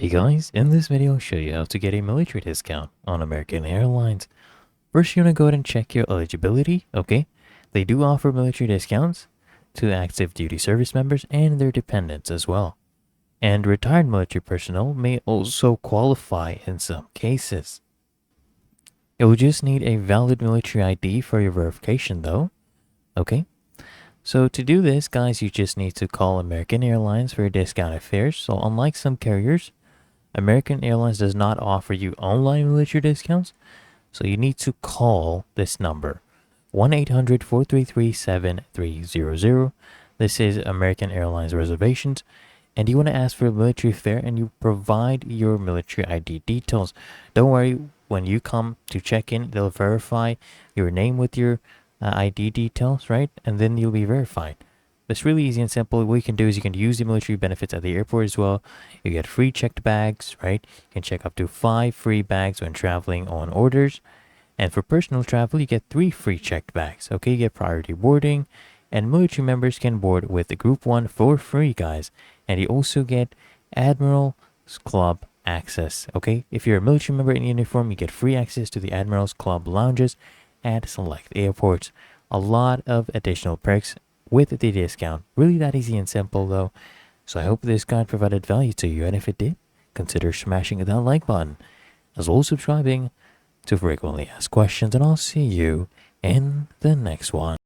Hey guys, in this video I'll show you how to get a military discount on American Airlines. First, you want to go ahead and check your eligibility, okay? They do offer military discounts to active duty service members and their dependents as well. And retired military personnel may also qualify in some cases. You'll just need a valid military ID for your verification though, okay? So to do this, guys, you just need to call American Airlines for discounted fares. So unlike some carriers, American Airlines does not offer you online military discounts, so you need to call this number, 1-800-433-7300. This is American Airlines reservations, and you want to ask for a military fare and you provide your military ID details. Don't worry, when you come to check in, they'll verify your name with your ID details, right? And then you'll be verified. It's really easy and simple. What you can do is you can use the military benefits at the airport as well. You get free checked bags, right? You can check up to 5 free bags when traveling on orders. And for personal travel, you get 3 free checked bags. Okay, you get priority boarding. And military members can board with the Group 1 for free, guys. And you also get Admiral's Club access. Okay, if you're a military member in uniform, you get free access to the Admiral's Club lounges at select airports. A lot of additional perks with the discount. Really that easy and simple though. So I hope this guide provided value to you, and if it did, consider smashing that like button, as well as subscribing to frequently asked questions, and I'll see you in the next one.